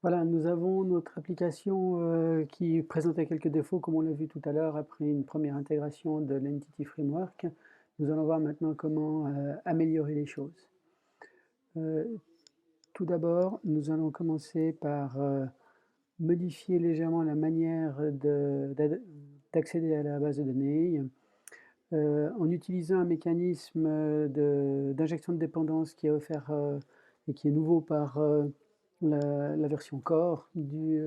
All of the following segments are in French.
Voilà, nous avons notre application, qui présentait quelques défauts comme on l'a vu tout à l'heure après une première intégration de l'Entity Framework. Nous allons voir maintenant comment, améliorer les choses. Heu, Tout d'abord, nous allons commencer par, modifier légèrement la manière d'accéder à la base de données, en utilisant un mécanisme, d'injection de dépendance qui est offert, et qui est nouveau par, la version Core du,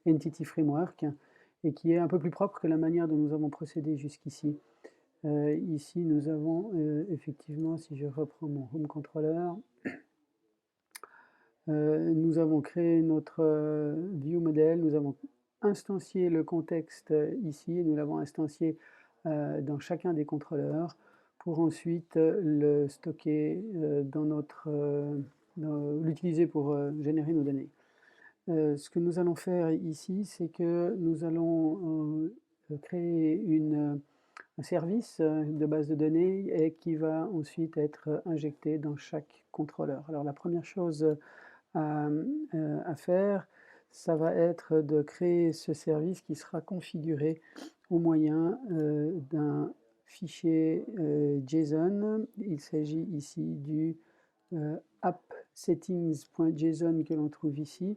Entity Framework et qui est un peu plus propre que la manière dont nous avons procédé jusqu'ici. Ici, nous avons, effectivement, si je reprends mon home controller, nous avons créé notre, view model, nous avons instancié le contexte, ici et nous l'avons instancié, dans chacun des contrôleurs pour ensuite, le stocker, dans notre, l'utiliser pour, générer nos données. Ce que nous allons faire ici, c'est que nous allons, créer un service, de base de données et qui va ensuite être injecté dans chaque contrôleur. Alors la première chose à faire, ça va être de créer ce service qui sera configuré au moyen, d'un fichier, JSON. Il s'agit ici du, appsettings.json que l'on trouve ici.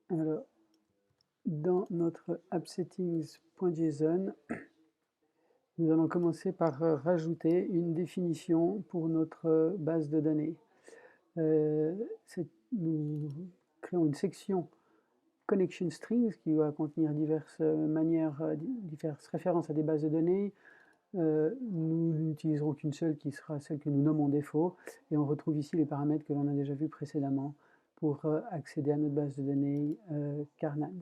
Alors, dans notre appsettings.json, nous allons commencer par, rajouter une définition pour notre, base de données. Nous créons une section connection strings qui va contenir diverses manières, diverses références à des bases de données. Nous n'utiliserons qu'une seule qui sera celle que nous nommons défaut et on retrouve ici les paramètres que l'on a déjà vus précédemment pour accéder à notre base de données Carnad.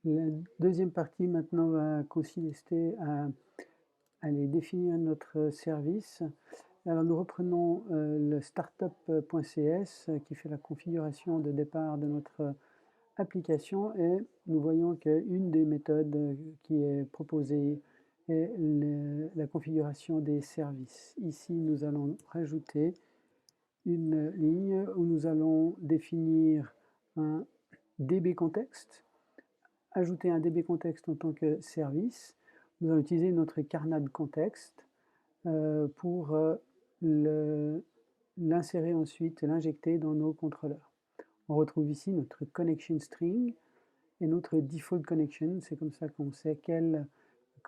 La deuxième partie maintenant va consister à aller définir notre service. Alors nous reprenons le startup.cs qui fait la configuration de départ de notre application et nous voyons qu'une des méthodes qui est proposée est la configuration des services. Ici, nous allons rajouter une ligne où nous allons définir un DB contexte, ajouter un DB contexte en tant que service. Nous allons utiliser notre Carnad contexte pour l'insérer ensuite, l'injecter dans nos contrôleurs. On retrouve ici notre connection string et notre default connection. C'est comme ça qu'on sait quelle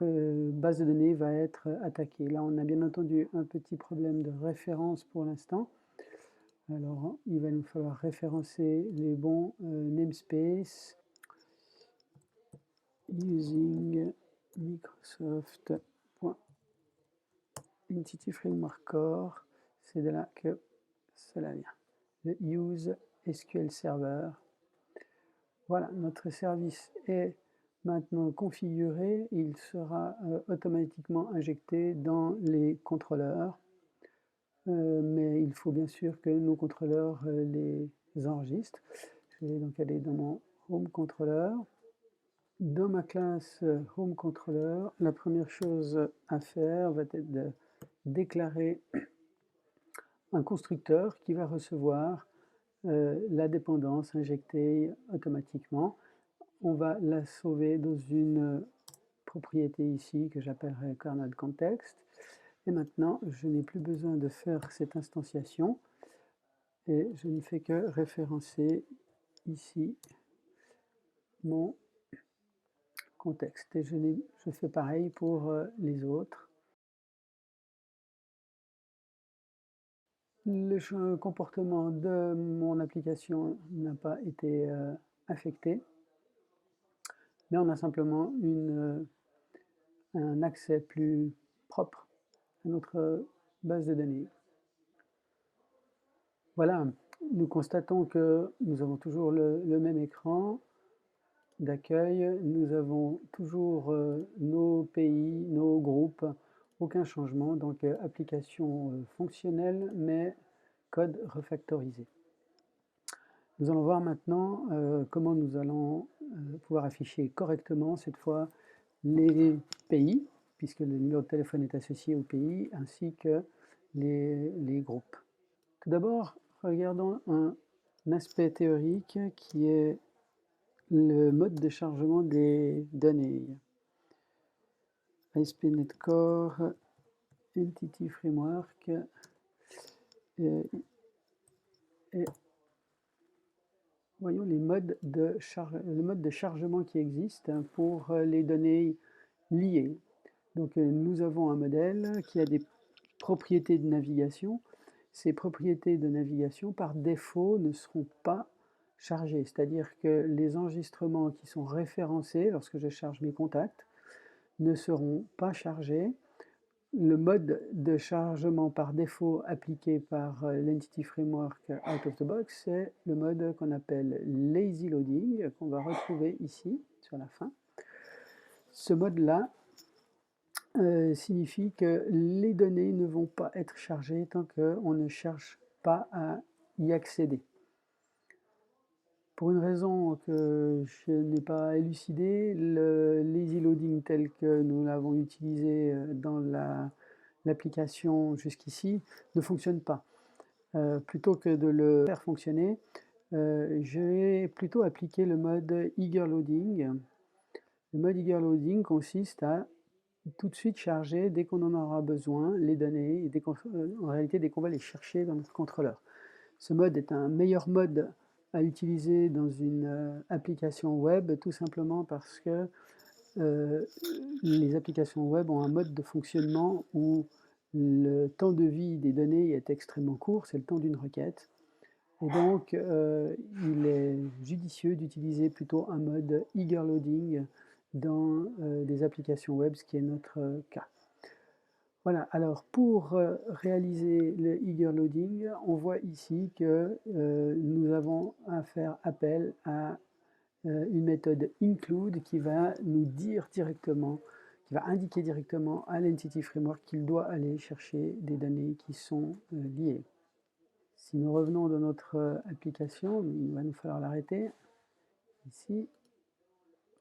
base de données va être attaquée. Là, on a bien entendu un petit problème de référence pour l'instant. Alors, il va nous falloir référencer les bons namespaces using Microsoft.Entity Framework Core. C'est de là que cela vient. Le use SQL Server. Voilà, notre service est maintenant configuré. Il sera automatiquement injecté dans les contrôleurs. Mais il faut bien sûr que nos contrôleurs les enregistrent. Je vais donc aller dans mon Home Controller. Dans ma classe Home Controller, la première chose à faire va être de déclarer un constructeur qui va recevoir la dépendance injectée automatiquement. On va la sauver dans une propriété ici que j'appellerai Carnad Context. Et maintenant, je n'ai plus besoin de faire cette instanciation et je ne fais que référencer ici mon contexte. Et je fais pareil pour les autres. Le comportement de mon application n'a pas été affecté, mais on a simplement un accès plus propre à notre base de données. Voilà, nous constatons que nous avons toujours le même écran d'accueil, nous avons toujours nos pays, nos groupes, aucun changement, donc application fonctionnelle mais code refactorisé. Nous allons voir maintenant comment nous allons pouvoir afficher correctement cette fois les pays, puisque le numéro de téléphone est associé au pays, ainsi que les groupes. Tout d'abord, regardons un aspect théorique qui est le mode de chargement des données. ASP.NET Core, Entity Framework, et voyons les modes de le mode de chargement qui existe pour les données liées. Donc nous avons un modèle qui a des propriétés de navigation. Ces propriétés de navigation, par défaut, ne seront pas chargées. C'est-à-dire que les enregistrements qui sont référencés lorsque je charge mes contacts ne seront pas chargés. Le mode de chargement par défaut appliqué par l'Entity Framework out of the box, c'est le mode qu'on appelle Lazy Loading, qu'on va retrouver ici, sur la fin. Ce mode-là signifie que les données ne vont pas être chargées tant qu'on ne cherche pas à y accéder. Pour une raison que je n'ai pas élucidée, le lazy loading tel que nous l'avons utilisé dans l'application jusqu'ici ne fonctionne pas. Plutôt que de le faire fonctionner, je vais plutôt appliquer le mode eager loading. Le mode eager loading consiste à tout de suite charger, dès qu'on en aura besoin, les données, et en réalité dès qu'on va les chercher dans notre contrôleur. Ce mode est un meilleur mode à utiliser dans une application web, tout simplement parce que les applications web ont un mode de fonctionnement où le temps de vie des données est extrêmement court, c'est le temps d'une requête. Et donc, il est judicieux d'utiliser plutôt un mode eager loading dans des applications web, ce qui est notre cas. Voilà, alors pour réaliser le eager loading, on voit ici que nous avons à faire appel à une méthode include qui va nous dire directement, qui va indiquer directement à l'Entity Framework qu'il doit aller chercher des données qui sont liées. Si nous revenons dans notre application, il va nous falloir l'arrêter. Ici,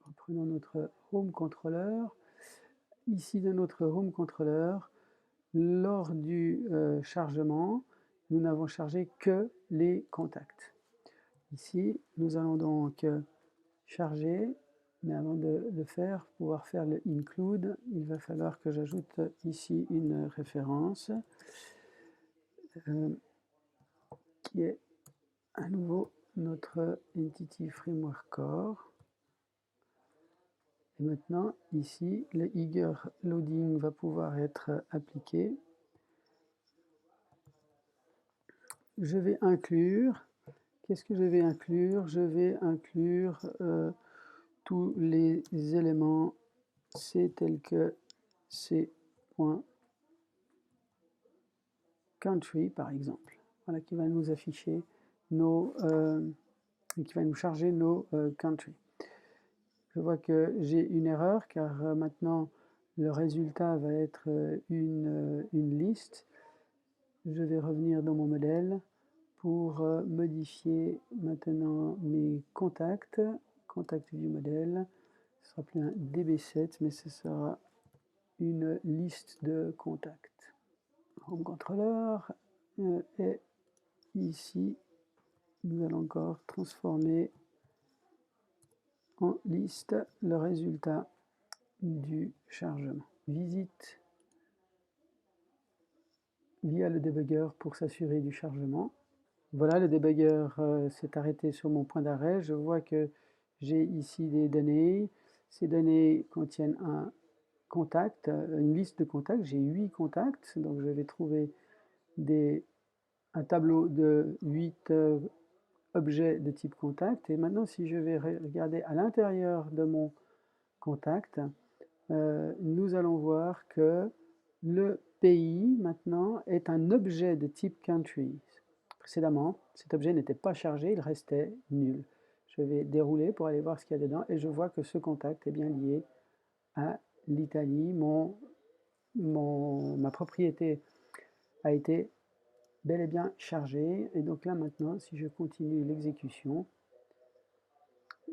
reprenons notre Home Controller. Ici, dans notre Home Controller, lors du chargement, nous n'avons chargé que les contacts. Ici, nous allons donc charger, mais avant de le faire, pouvoir faire le include, il va falloir que j'ajoute ici une référence qui est à nouveau notre Entity Framework Core. Et maintenant, ici, le eager loading va pouvoir être appliqué. Je vais inclure, qu'est-ce que je vais inclure? Je vais inclure tous les éléments C tels que C.country par exemple. Voilà, qui va nous afficher nos, qui va nous charger nos country. Je vois que j'ai une erreur car maintenant le résultat va être une liste. Je vais revenir dans mon modèle pour modifier maintenant mes contacts. Contact view modèle, ce sera plus un DB7, mais ce sera une liste de contacts. Home Controller, et ici, nous allons encore transformer en liste le résultat du chargement. Visite via le débugger pour s'assurer du chargement. Voilà, le débugger s'est arrêté sur mon point d'arrêt. Je vois que j'ai ici des données. Ces données contiennent un contact, une liste de contacts. J'ai 8 contacts, donc je vais trouver un tableau de 8 objets de type contact. Et maintenant, si je vais regarder à l'intérieur de mon contact, nous allons voir que le pays, maintenant, est un objet de type country. Précédemment, cet objet n'était pas chargé, il restait nul. Je vais dérouler pour aller voir ce qu'il y a dedans et je vois que ce contact est bien lié à l'Italie. Ma propriété a été bel et bien chargée. Et donc là maintenant, si je continue l'exécution,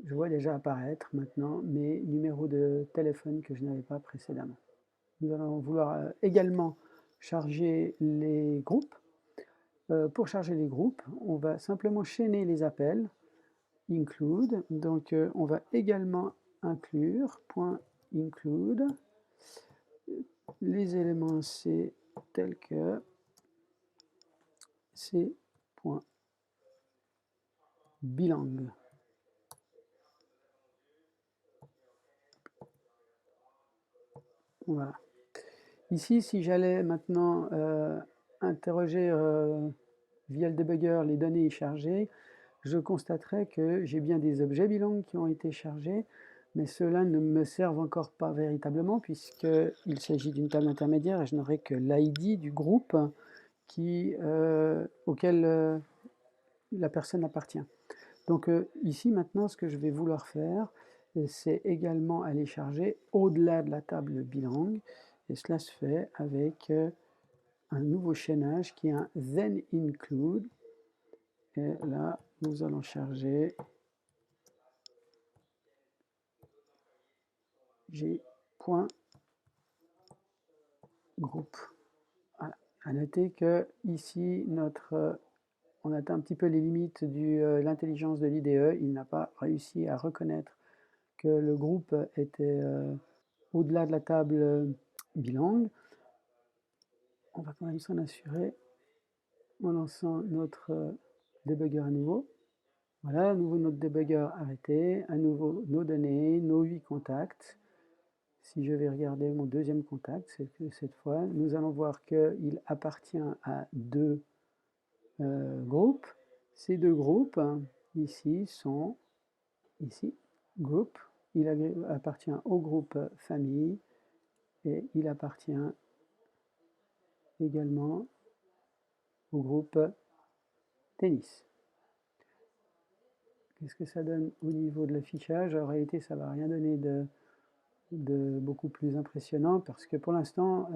je vois déjà apparaître maintenant mes numéros de téléphone que je n'avais pas précédemment. Nous allons vouloir également charger les groupes. Pour charger les groupes, on va simplement chaîner les appels, include, donc on va également inclure, .include, les éléments C tels que C.bilang. Voilà. Ici, si j'allais maintenant interroger via le debugger les données chargées, je constaterai que j'ai bien des objets belong qui ont été chargés, mais ceux-là ne me servent encore pas véritablement puisqu'il s'agit d'une table intermédiaire et je n'aurai que l'ID du groupe auquel la personne appartient. Donc ici maintenant, ce que je vais vouloir faire, c'est également aller charger au-delà de la table bilang, et cela se fait avec un nouveau chaînage qui est un then include, et là nous allons charger g.group. Voilà. À noter que ici on atteint un petit peu les limites de l'intelligence de l'IDE. Il n'a pas réussi à reconnaître que le groupe était au-delà de la table bilang. On va quand même s'en assurer en lançant notre debugger à nouveau. Voilà, à nouveau notre debugger arrêté, à nouveau nos données, nos 8 contacts. Si je vais regarder mon deuxième contact, cette fois, nous allons voir qu'il appartient à deux groupes. Ces deux groupes, ici, sont ici, group. Il appartient au groupe famille et il appartient également au groupe tennis. Qu'est-ce que ça donne au niveau de l'affichage? En réalité, ça ne va rien donner de beaucoup plus impressionnant parce que pour l'instant,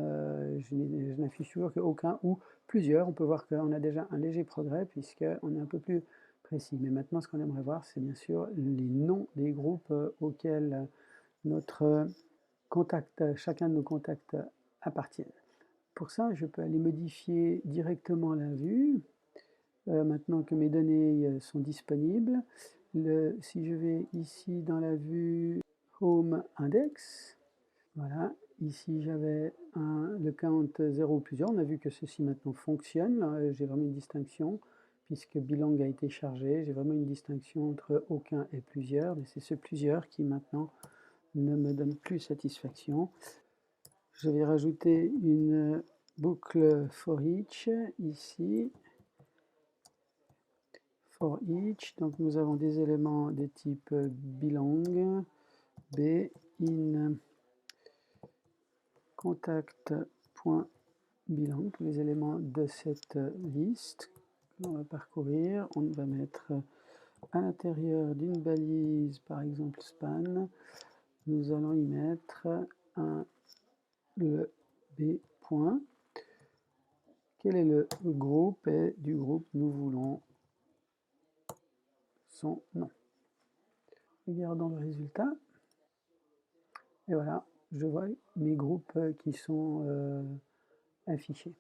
je n'affiche toujours qu'aucun ou plusieurs. On peut voir qu'on a déjà un léger progrès puisqu'on est un peu plus précis. Mais maintenant, ce qu'on aimerait voir, c'est bien sûr les noms des groupes auxquels chacun de nos contacts appartiennent. Pour ça, je peux aller modifier directement la vue. Maintenant que mes données sont disponibles, si je vais ici dans la vue Home Index, voilà, ici j'avais le count 0 ou plusieurs, on a vu que ceci maintenant fonctionne, j'ai vraiment une distinction, puisque bilang a été chargé, j'ai vraiment une distinction entre aucun et plusieurs, mais c'est ce plusieurs qui maintenant ne me donne plus satisfaction. Je vais rajouter une boucle for each ici. For each, donc nous avons des éléments de type bilang, b in contact.bilang, tous les éléments de cette liste que l'on va parcourir. On va mettre à l'intérieur d'une balise, par exemple span, nous allons y mettre le b point. Quel est le groupe? Et du groupe, nous voulons son nom. Regardons le résultat. Et voilà, je vois mes groupes qui sont affichés.